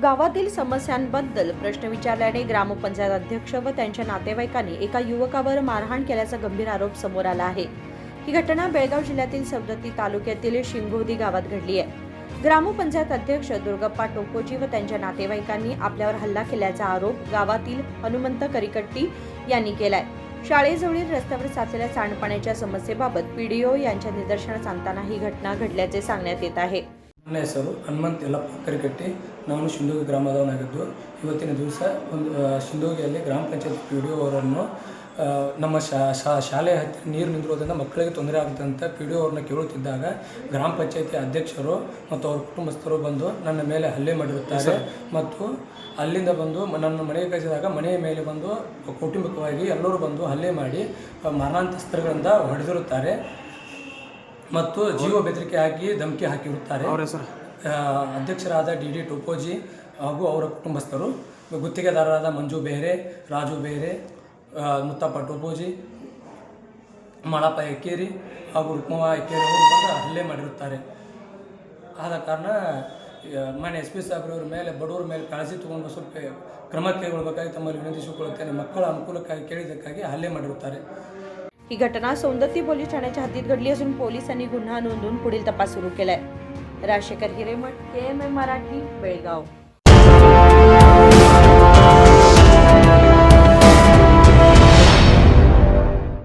गावातील समस्यांबद्दल प्रश्न विचारल्याने ग्रामपंचायत अध्यक्ष व त्यांच्या नातेवाईकांनी एका युवकावर मारहाण केल्याचा गंभीर आरोप समोर आला आहे। ही घटना बेळगाव जिल्ह्यातील सवदत्ती तालुक्यातील शिंगोदी गावात घडली आहे। ग्रामपंचायत अध्यक्ष दुर्गप्पा टोकोजी व त्यांच्या नातेवाईकांनी आपल्यावर हल्ला केल्याचा आरोप गावातील हनुमंत करिकट्टी यांनी केलाय। शाळेजवळील रस्त्यावर साचलेल्या सांडपाण्याच्या समस्येबाबत पीडीओ यांच्या निदर्शनास आणताना ही घटना घडल्याचे सांगण्यात येत आहे। ನನ್ನ ಹೆಸರು ಹನುಮಂತ್ ಯಲ್ಲಪ್ಪ ಕರಿಕಟ್ಟಿ। ನಾನು ಶಿಂದೋಗಿ ಗ್ರಾಮದವನಾಗಿದ್ದು ಇವತ್ತಿನ ದಿವಸ ಒಂದು ಶಿಂದೋಗಿಯಲ್ಲಿ ಗ್ರಾಮ ಪಂಚಾಯತ್ ಪಿ.ಡಿ.ಒ ಅವರನ್ನು ನಮ್ಮ ಶಾಲೆ ಹತ್ತಿರ ನೀರು ನಿಂತಿರೋದ್ರಿಂದ ಮಕ್ಕಳಿಗೆ ತೊಂದರೆ ಆಗುತ್ತೆ ಅಂತ ಪಿ.ಡಿ.ಒ ಅವರನ್ನ ಕೇಳುತ್ತಿದ್ದಾಗ ಗ್ರಾಮ ಪಂಚಾಯತಿ ಅಧ್ಯಕ್ಷರು ಮತ್ತು ಅವರ ಕುಟುಂಬಸ್ಥರು ಬಂದು ನನ್ನ ಮೇಲೆ ಹಲ್ಲೆ ಮಾಡಿರುತ್ತಾರೆ ಮತ್ತು ಅಲ್ಲಿಂದ ಬಂದು ನನ್ನ ಮನೆಗೆ ಕಳಿಸಿದಾಗ ಮನೆಯ ಮೇಲೆ ಬಂದು ಕೌಟುಂಬಿಕವಾಗಿ ಎಲ್ಲರೂ ಬಂದು ಹಲ್ಲೆ ಮಾಡಿ ಮಾರಣಾಂತಸ್ತ್ರಗಳಿಂದ ಹೊಡೆದಿರುತ್ತಾರೆ ಮತ್ತು ಜೀವ ಬೆದರಿಕೆ ಹಾಕಿ ಧಮಕಿ ಹಾಕಿರುತ್ತಾರೆ। ಅಧ್ಯಕ್ಷರಾದ ಡಿ ಟೋಕೋಜಿ ಹಾಗೂ ಅವರ ಕುಟುಂಬಸ್ಥರು, ಗುತ್ತಿಗೆದಾರರಾದ ಮಂಜು ಬೇರೆ, ರಾಜು ಬೇರೆ, ಮುತ್ತಪ್ಪ ಟೋಕೋಜಿ, ಮಾಳಪ್ಪ ಎಕ್ಕೇರಿ ಹಾಗೂ ರುಕ್ಮವ್ವ ಎಕ್ಕೇರಿ ಅವರು ಬಂದು ಹಲ್ಲೆ ಮಾಡಿರುತ್ತಾರೆ। ಆದ ಕಾರಣ ಮಾನ್ಯ ಎಸ್ ಪಿ ಸಾಹೇಬ್ರವ್ರ ಮೇಲೆ ಬಡವರ ಮೇಲೆ ಕಾಳಜಿ ತಗೊಂಡು ಸ್ವಲ್ಪ ಕ್ರಮ ಕೈಗೊಳ್ಳಬೇಕಾಗಿ ತಮ್ಮಲ್ಲಿ ವಿನಂತಿಸಿಕೊಳ್ಳುತ್ತೇನೆ। ಮಕ್ಕಳ ಅನುಕೂಲಕ್ಕಾಗಿ ಕೇಳಿದ್ದಕ್ಕಾಗಿ ಹಲ್ಲೆ ಮಾಡಿರುತ್ತಾರೆ। ही घटना सौंदत्ती पोलीस ठाण्याच्या हद्दीत घडली असून पोलिसांनी गुन्हा नोंदवून पुढील तपास सुरू केलाय। राजशेखर हिरेमठ, KMM मराठी, बेळगाव।